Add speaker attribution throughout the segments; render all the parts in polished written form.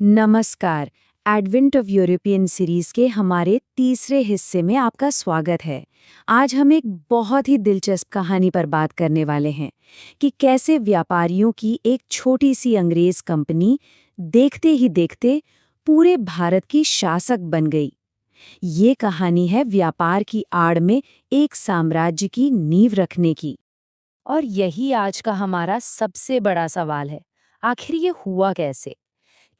Speaker 1: नमस्कार। Advent of European series के हमारे तीसरे हिस्से में आपका स्वागत है। आज हम एक बहुत ही दिलचस्प कहानी पर बात करने वाले हैं कि कैसे व्यापारियों की एक छोटी सी अंग्रेज कंपनी देखते ही देखते पूरे भारत की शासक बन गई। ये कहानी है व्यापार की आड़ में एक साम्राज्य की नींव रखने की। और यही आज का हमारा सबसे बड़ा सवाल है, आखिर ये हुआ कैसे?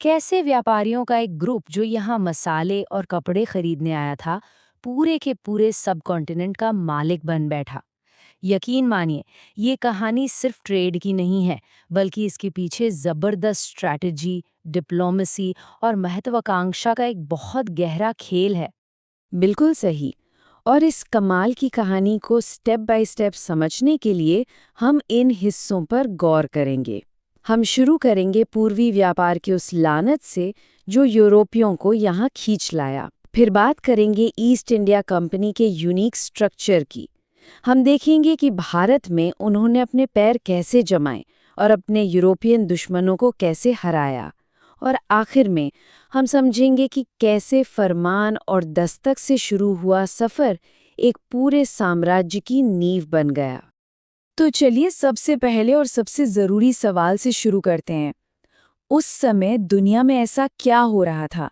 Speaker 1: कैसे व्यापारियों का एक ग्रुप जो यहाँ मसाले और कपड़े खरीदने आया था, पूरे के पूरे सब कॉन्टिनेंट का मालिक बन बैठा? यकीन मानिए, ये कहानी सिर्फ ट्रेड की नहीं है, बल्कि इसके पीछे जबरदस्त स्ट्रैटेजी, डिप्लोमेसी और महत्वाकांक्षा का एक बहुत गहरा खेल है। बिल्कुल सही। और इस कमाल की कहानी को स्टेप बाय स्टेप समझने के लिए हम इन हिस्सों पर गौर करेंगे। हम शुरू करेंगे पूर्वी व्यापार की उस लानत से जो यूरोपियों को यहाँ खींच लाया। फिर बात करेंगे ईस्ट इंडिया कंपनी के यूनिक स्ट्रक्चर की। हम देखेंगे कि भारत में उन्होंने अपने पैर कैसे जमाए और अपने यूरोपियन दुश्मनों को कैसे हराया। और आखिर में हम समझेंगे कि कैसे फरमान और दस्तक से शुरू हुआ सफ़र एक पूरे साम्राज्य की नींव बन गया। तो चलिए सबसे पहले और सबसे ज़रूरी सवाल से शुरू करते हैं। उस समय दुनिया में ऐसा क्या हो रहा था?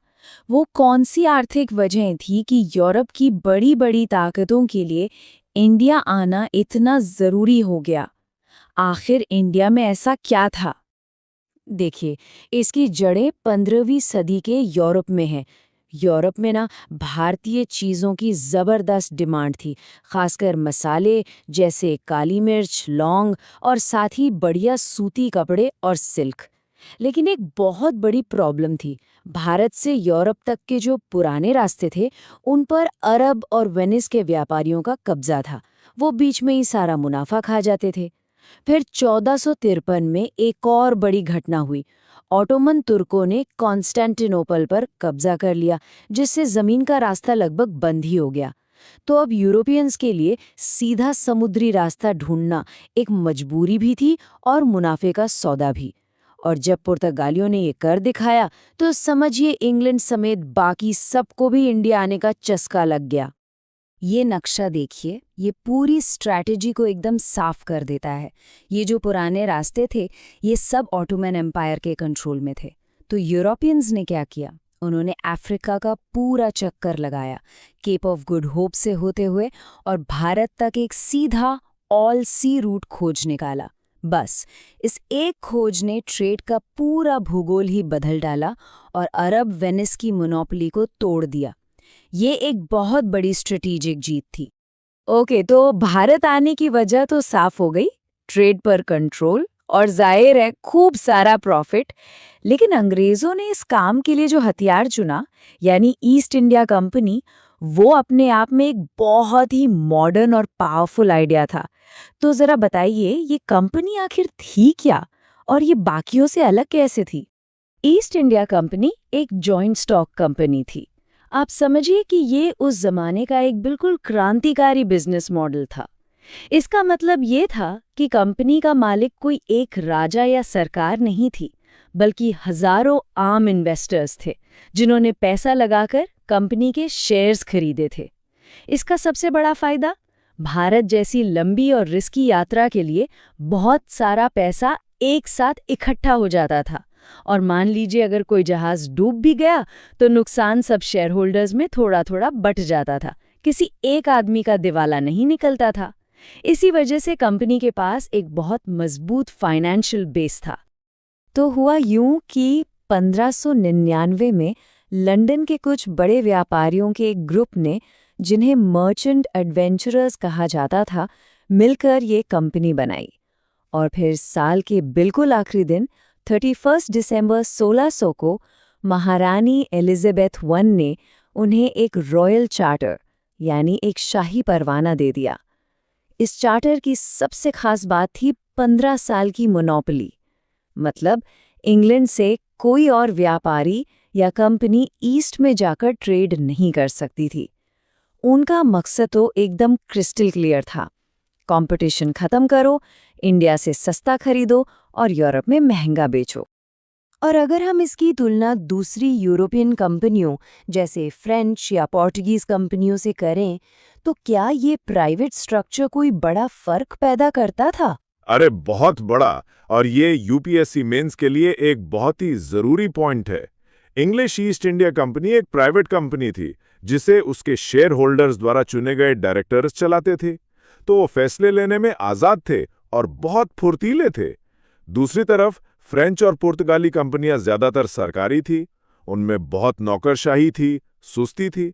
Speaker 1: वो कौन सी आर्थिक वजहें थी कि यूरोप की बड़ी बड़ी ताकतों के लिए इंडिया आना इतना ज़रूरी हो गया? आखिर इंडिया में ऐसा क्या था? देखिए, इसकी जड़ें 15वीं सदी के यूरोप में हैं। यूरोप में ना भारतीय चीज़ों की ज़बरदस्त डिमांड थी, खासकर मसाले जैसे काली मिर्च, लौंग और साथ ही बढ़िया सूती कपड़े और सिल्क। लेकिन एक बहुत बड़ी प्रॉब्लम थी। भारत से यूरोप तक के जो पुराने रास्ते थे, उन पर अरब और वेनिस के व्यापारियों का कब्जा था। वो बीच में ही सारा मुनाफा खा जाते थे। फिर 1453 में एक और बड़ी घटना हुई। ऑटोमन तुर्कों ने कॉन्स्टेंटिनोपल पर कब्जा कर लिया, जिससे जमीन का रास्ता लगभग बंद ही हो गया। तो अब यूरोपियंस के लिए सीधा समुद्री रास्ता ढूंढना एक मजबूरी भी थी और मुनाफे का सौदा भी। और जब पुर्तगालियों ने ये कर दिखाया, तो समझिए इंग्लैंड समेत बाकी सबको भी इंडिया आने का चस्का लग गया। ये नक्शा देखिए, ये पूरी स्ट्रैटेजी को एकदम साफ कर देता है। ये जो पुराने रास्ते थे, ये सब ऑटोमन एम्पायर के कंट्रोल में थे। तो यूरोपियंस ने क्या किया? उन्होंने अफ्रीका का पूरा चक्कर लगाया, केप ऑफ गुड होप से होते हुए, और भारत तक एक सीधा ऑल सी रूट खोज निकाला। बस इस एक खोज ने ट्रेड का पूरा भूगोल ही बदल डाला और अरब वेनिस की मोनोपोली को तोड़ दिया। ये एक बहुत बड़ी स्ट्रेटेजिक जीत थी। ओके, तो भारत आने की वजह तो साफ हो गई, ट्रेड पर कंट्रोल और जाहिर है खूब सारा प्रॉफिट। लेकिन अंग्रेजों ने इस काम के लिए जो हथियार चुना, यानी ईस्ट इंडिया कंपनी, वो अपने आप में एक बहुत ही मॉडर्न और पावरफुल आइडिया था। तो जरा बताइए, ये कंपनी आखिर थी क्या और ये बाकियों से अलग कैसे थी? ईस्ट इंडिया कंपनी एक जॉइंट स्टॉक कंपनी थी। आप समझिए कि ये उस जमाने का एक बिल्कुल क्रांतिकारी बिजनेस मॉडल था। इसका मतलब ये था कि कंपनी का मालिक कोई एक राजा या सरकार नहीं थी, बल्कि हजारों आम इन्वेस्टर्स थे, जिन्होंने पैसा लगाकर कंपनी के शेयर्स खरीदे थे। इसका सबसे बड़ा फायदा, भारत जैसी लंबी और रिस्की यात्रा के लिए बहुत सारा पैसा एक साथ इकट्ठा हो जाता था। और मान लीजिए अगर कोई जहाज डूब भी गया, तो नुकसान सब शेयर होल्डर्स में थोड़ा थोड़ा बंट जाता था। किसी एक आदमी का दिवाला नहीं निकलता था। इसी वजह से कंपनी के पास एक बहुत मजबूत फाइनेंशियल बेस था। तो हुआ यूं कि 1599 में लंदन के कुछ बड़े व्यापारियों के एक ग्रुप ने, जिन्हें मर्चेंट एडवेंचरर्स कहा जाता था, मिलकर ये कंपनी बनाई। और फिर साल के बिल्कुल आखिरी दिन 31 दिसंबर 1600 को महारानी एलिजाबेथ वन ने उन्हें एक रॉयल चार्टर, यानी एक शाही परवाना दे दिया। इस चार्टर की सबसे खास बात थी 15 साल की मोनोपोली। मतलब इंग्लैंड से कोई और व्यापारी या कंपनी ईस्ट में जाकर ट्रेड नहीं कर सकती थी। उनका मकसद तो एकदम क्रिस्टल क्लियर था, कंपटीशन खत्म करो, इंडिया से सस्ता खरीदो और यूरोप में महंगा बेचो। और अगर हम इसकी तुलना दूसरी यूरोपियन कंपनियों जैसे फ्रेंच या पोर्टुगीज कंपनियों से करें, तो क्या ये प्राइवेट स्ट्रक्चर कोई बड़ा फर्क पैदा करता था?
Speaker 2: अरे बहुत बड़ा। और ये यूपीएससी मेंस के लिए एक बहुत ही जरूरी पॉइंट है। इंग्लिश ईस्ट इंडिया कंपनी एक प्राइवेट कंपनी थी जिसे उसके शेयर होल्डर्स द्वारा चुने गए डायरेक्टर्स चलाते थे, तो वो फैसले लेने में आजाद थे और बहुत फुर्तीले थे। दूसरी तरफ फ्रेंच और पुर्तगाली कंपनियां ज्यादातर सरकारी थी, उनमें बहुत नौकरशाही थी, सुस्ती थी।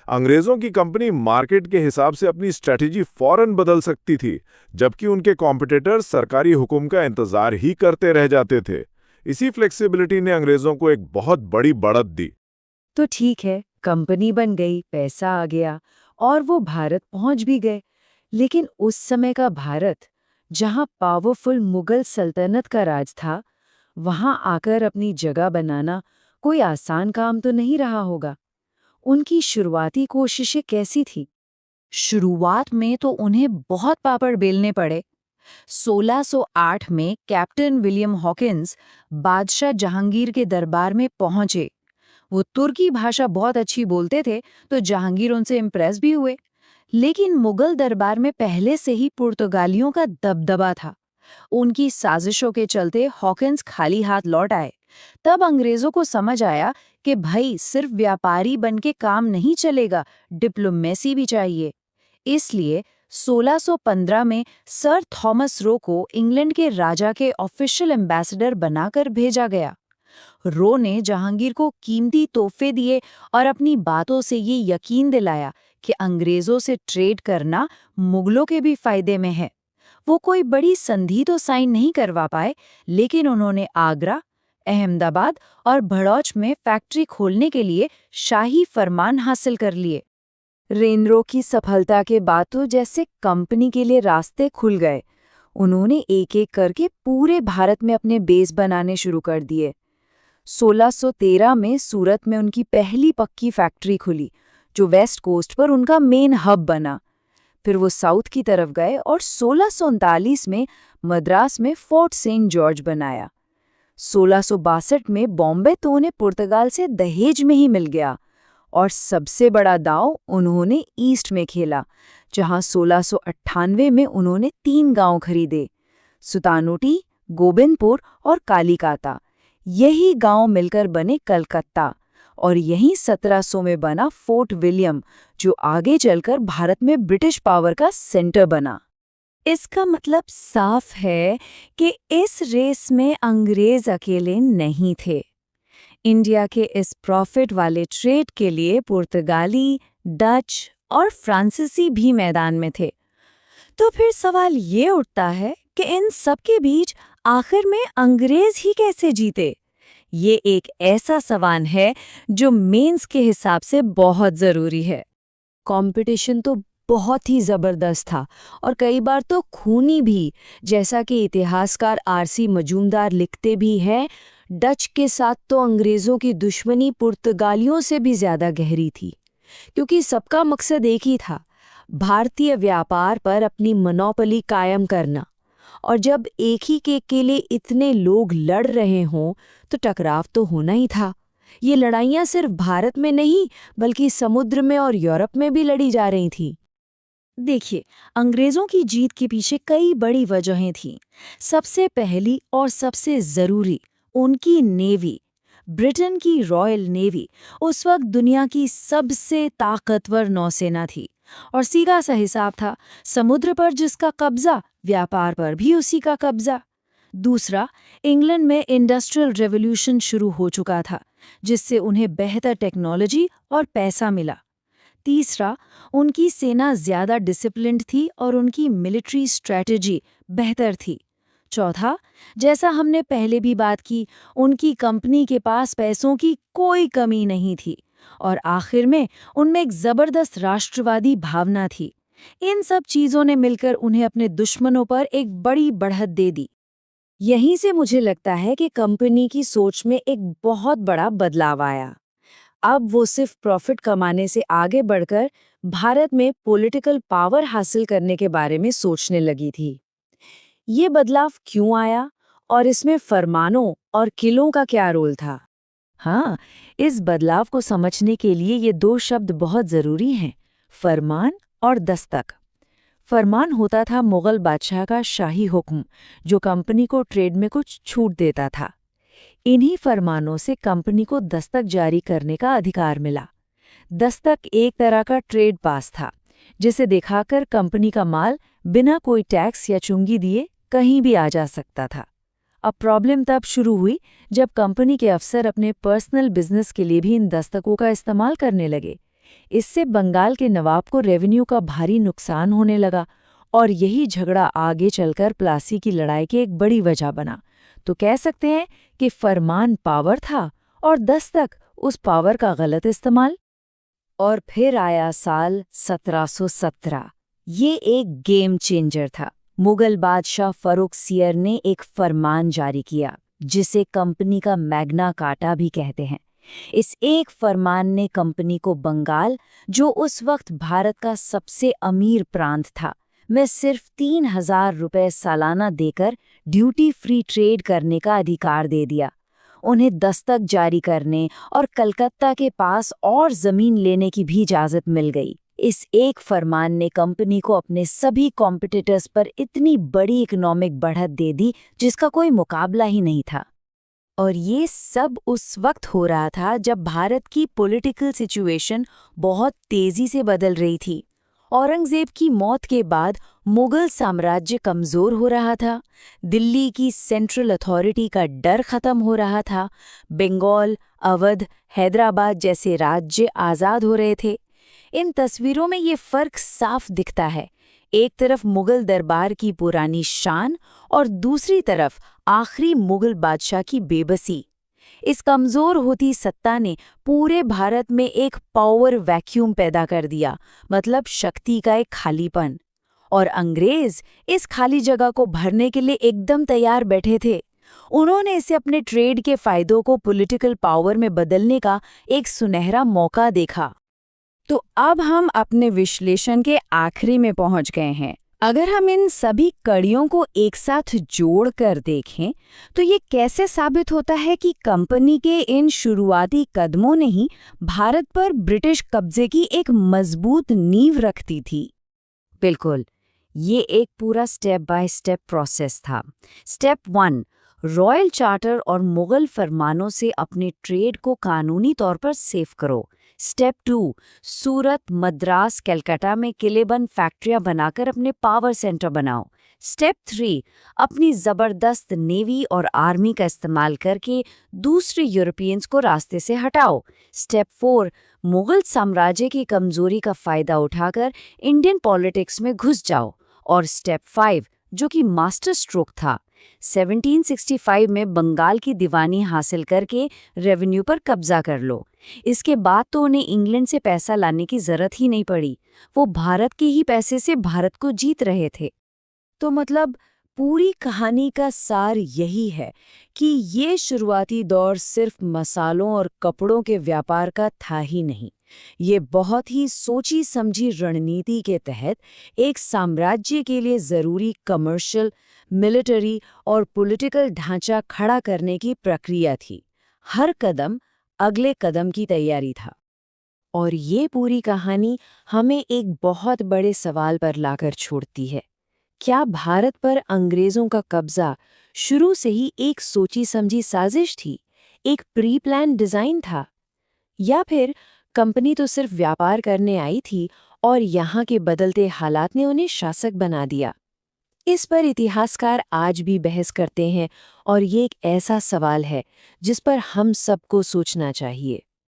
Speaker 2: अंग्रेजों की कंपनी मार्केट के हिसाब से अपनी स्ट्रेटेजी फौरन बदल सकती थी, जबकि उनके कॉम्पिटिटर्स सरकारी हुक्म का इंतजार ही करते रह जाते थे। इसी फ्लेक्सिबिलिटी ने अंग्रेजों को एक बहुत बड़ी बढ़त दी।
Speaker 1: तो ठीक है, कंपनी बन गई, पैसा आ गया और वो भारत पहुंच भी गए। लेकिन उस समय का भारत, जहां पावरफुल मुगल सल्तनत का राज था, वहां आकर अपनी जगह बनाना कोई आसान काम तो नहीं रहा होगा। उनकी शुरुआती कोशिशें कैसी थी? शुरुआत में तो उन्हें बहुत पापड़ बेलने पड़े। 1608 में कैप्टन विलियम हॉकिंस बादशाह जहांगीर के दरबार में पहुंचे। वो तुर्की भाषा बहुत अच्छी बोलते थे, तो जहांगीर उनसे इम्प्रेस भी हुए। लेकिन मुगल दरबार में पहले से ही पुर्तगालियों का दबदबा था। उनकी साजिशों के चलते हॉकिंस खाली हाथ लौट आए। तब अंग्रेजों को समझ आया कि भाई सिर्फ व्यापारी बनके काम नहीं चलेगा, डिप्लोमेसी भी चाहिए। इसलिए 1615 में सर थॉमस रो को इंग्लैंड के राजा के ऑफिशियल एम्बेसडर बनाकर भेजा गया। रो ने जहांगीर को कीमती तोहफे दिए और अपनी बातों से ये यकीन दिलाया कि अंग्रेजों से ट्रेड करना मुगलों के भी फायदे में है। वो कोई बड़ी संधि तो साइन नहीं करवा पाए, लेकिन उन्होंने आगरा, अहमदाबाद और भड़ौच में फैक्ट्री खोलने के लिए शाही फरमान हासिल कर लिए। रेनरो की सफलता के बाद तो जैसे कंपनी के लिए रास्ते खुल गए। उन्होंने एक-एक करके पूरे भारत में अपने बेस बनाने शुरू कर दिए। 1613 में सूरत में उनकी पहली पक्की फैक्ट्री खुली, जो वेस्ट कोस्ट पर उनका मेन हब बना। फिर वो साउथ की तरफ गए और 1639 में मद्रास में फोर्ट सेंट जॉर्ज बनाया। 1662 में बॉम्बे तो उन्हें पुर्तगाल से दहेज में ही मिल गया। और सबसे बड़ा दांव उन्होंने ईस्ट में खेला, जहां 1698 में उन्होंने 3 गांव खरीदे, सुतानोटी, गोबिंदपुर और कालीकाता। यही गांव मिलकर बने कलकत्ता, और यहीं 1700 में बना फोर्ट विलियम, जो आगे चलकर भारत में ब्रिटिश पावर का सेंटर बना। इसका मतलब साफ है कि इस रेस में अंग्रेज अकेले नहीं थे। इंडिया के इस प्रॉफिट वाले ट्रेड के लिए पुर्तगाली, डच और फ्रांसीसी भी मैदान में थे। तो फिर सवाल ये उठता है कि इन सब के बीच आखिर में अंग्रेज ही कैसे जीते? ये एक ऐसा सवाल है जो मेंस के हिसाब से बहुत ज़रूरी है। कंपटीशन तो बहुत ही ज़बरदस्त था और कई बार तो खूनी भी, जैसा कि इतिहासकार आरसी मजूमदार लिखते भी हैं। डच के साथ तो अंग्रेज़ों की दुश्मनी पुर्तगालियों से भी ज़्यादा गहरी थी, क्योंकि सबका मकसद एक ही था, भारतीय व्यापार पर अपनी मोनोपोली कायम करना। और जब एक ही के लिए इतने लोग लड़ रहे हों, तो टकराव तो होना ही था। ये लड़ाइयाँ सिर्फ भारत में नहीं, बल्कि समुद्र में और यूरोप में भी लड़ी जा रही थी। देखिए, अंग्रेजों की जीत के पीछे कई बड़ी वजहें थीं। सबसे पहली और सबसे ज़रूरी, उनकी नेवी। ब्रिटेन की रॉयल नेवी उस वक्त दुनिया की सबसे ताकतवर नौसेना थी, और सीधा सा हिसाब था, समुद्र पर जिसका कब्जा, व्यापार पर भी उसी का कब्जा। दूसरा, इंग्लैंड में इंडस्ट्रियल रेवोल्यूशन शुरू हो चुका था, जिससे उन्हें बेहतर टेक्नोलॉजी और पैसा मिला। तीसरा, उनकी सेना ज़्यादा डिसिप्लिन्ड थी और उनकी मिलिट्री स्ट्रैटेजी बेहतर थी। चौथा, जैसा हमने पहले भी बात की, उनकी कंपनी के पास पैसों की कोई कमी नहीं थी। और आखिर में उनमें एक ज़बरदस्त राष्ट्रवादी भावना थी। इन सब चीज़ों ने मिलकर उन्हें अपने दुश्मनों पर एक बड़ी बढ़त दे दी। यहीं से मुझे लगता है कि कंपनी की सोच में एक बहुत बड़ा बदलाव आया। अब वो सिर्फ प्रॉफिट कमाने से आगे बढ़कर भारत में पॉलिटिकल पावर हासिल करने के बारे में सोचने लगी थी। ये बदलाव क्यों आया और इसमें फरमानों और किलों का क्या रोल था?
Speaker 3: हाँ, इस बदलाव को समझने के लिए ये दो शब्द बहुत ज़रूरी हैं, फरमान और दस्तक। फरमान होता था मुगल बादशाह का शाही हुक्म, जो कंपनी को ट्रेड में कुछ छूट देता था। इन्हीं फरमानों से कंपनी को दस्तक जारी करने का अधिकार मिला। दस्तक एक तरह का ट्रेड पास था, जिसे दिखाकर कंपनी का माल बिना कोई टैक्स या चुंगी दिए कहीं भी आ जा सकता था। अब प्रॉब्लम तब शुरू हुई जब कंपनी के अफसर अपने पर्सनल बिजनेस के लिए भी इन दस्तकों का इस्तेमाल करने लगे। इससे बंगाल के नवाब को रेवेन्यू का भारी नुकसान होने लगा और यही झगड़ा आगे चलकर प्लासी की लड़ाई की एक बड़ी वजह बना। तो कह सकते हैं कि फरमान पावर था और दस्तक उस पावर का गलत इस्तेमाल।
Speaker 1: और फिर आया साल 1717। ये एक गेम चेंजर था। मुगल बादशाह फर्रुखसियर ने एक फरमान जारी किया, जिसे कंपनी का मैग्ना कार्टा भी कहते हैं। इस एक फरमान ने कंपनी को बंगाल, जो उस वक्त भारत का सबसे अमीर प्रांत था, में सिर्फ 3000 रुपए सालाना देकर ड्यूटी फ्री ट्रेड करने का अधिकार दे दिया। उन्हें दस्तक जारी करने और कलकत्ता के पास और जमीन लेने की भी इजाजत मिल गई। इस एक फरमान ने कंपनी को अपने सभी कॉम्पिटिटर्स पर इतनी बड़ी इकोनॉमिक बढ़त दे दी जिसका कोई मुकाबला ही नहीं था। और ये सब उस वक्त हो रहा था जब भारत की पॉलिटिकल सिचुएशन बहुत तेजी से बदल रही थी। औरंगजेब की मौत के बाद मुगल साम्राज्य कमजोर हो रहा था, दिल्ली की सेंट्रल अथॉरिटी का डर खत्म हो रहा था, बंगाल, अवध, हैदराबाद जैसे राज्य आज़ाद हो रहे थे। इन तस्वीरों में ये फर्क साफ दिखता है। एक तरफ मुगल दरबार की पुरानी शान और दूसरी तरफ आखिरी मुगल बादशाह की बेबसी। इस कमजोर होती सत्ता ने पूरे भारत में एक पावर वैक्यूम पैदा कर दिया, मतलब शक्ति का एक खालीपन। और अंग्रेज इस खाली जगह को भरने के लिए एकदम तैयार बैठे थे। उन्होंने इसे अपने ट्रेड के फायदों को पॉलिटिकल पावर में बदलने का एक सुनहरा मौका देखा। तो अब हम अपने विश्लेषण के आखिरी में पहुंच गए हैं। अगर हम इन सभी कड़ियों को एक साथ जोड़कर देखें तो ये कैसे साबित होता है कि कंपनी के इन शुरुआती कदमों ने ही भारत पर ब्रिटिश कब्जे की एक मजबूत नींव रखती थी। बिल्कुल, ये एक पूरा स्टेप बाय स्टेप प्रोसेस था। स्टेप 1, रॉयल चार्टर और मुगल फरमानों से अपने ट्रेड को कानूनी तौर पर सेफ करो। स्टेप 2, सूरत, मद्रास, कलकत्ता में किलेबंद फैक्ट्रियां बनाकर अपने पावर सेंटर बनाओ। स्टेप 3, अपनी ज़बरदस्त नेवी और आर्मी का इस्तेमाल करके दूसरे यूरोपियंस को रास्ते से हटाओ। स्टेप 4, मुगल साम्राज्य की कमजोरी का फ़ायदा उठाकर इंडियन पॉलिटिक्स में घुस जाओ। और स्टेप 5, जो कि मास्टर स्ट्रोक था, 1765 में बंगाल की दीवानी हासिल करके रेवेन्यू पर कब्जा कर लो। इसके बाद तो उन्हें इंग्लैंड से पैसा लाने की जरूरत ही नहीं पड़ी, वो भारत के ही पैसे से भारत को जीत रहे थे। तो मतलब पूरी कहानी का सार यही है कि ये शुरुआती दौर सिर्फ मसालों और कपड़ों के व्यापार का था ही नहीं। ये बहुत ही सोची समझी रणनीति के तहत एक साम्राज्य के लिए ज़रूरी कमर्शियल, मिलिट्री और पॉलिटिकल ढांचा खड़ा करने की प्रक्रिया थी। हर कदम अगले कदम की तैयारी था। और ये पूरी कहानी हमें एक बहुत बड़े सवाल पर लाकर छोड़ती है। क्या भारत पर अंग्रेज़ों का कब्जा शुरू से ही एक सोची समझी साजिश थी, एक प्री प्लान डिज़ाइन था? या फिर कंपनी तो सिर्फ व्यापार करने आई थी और यहाँ के बदलते हालात ने उन्हें शासक बना दिया? इस पर इतिहासकार आज भी बहस करते हैं और ये एक ऐसा सवाल है जिस पर हम सबको सोचना चाहिए।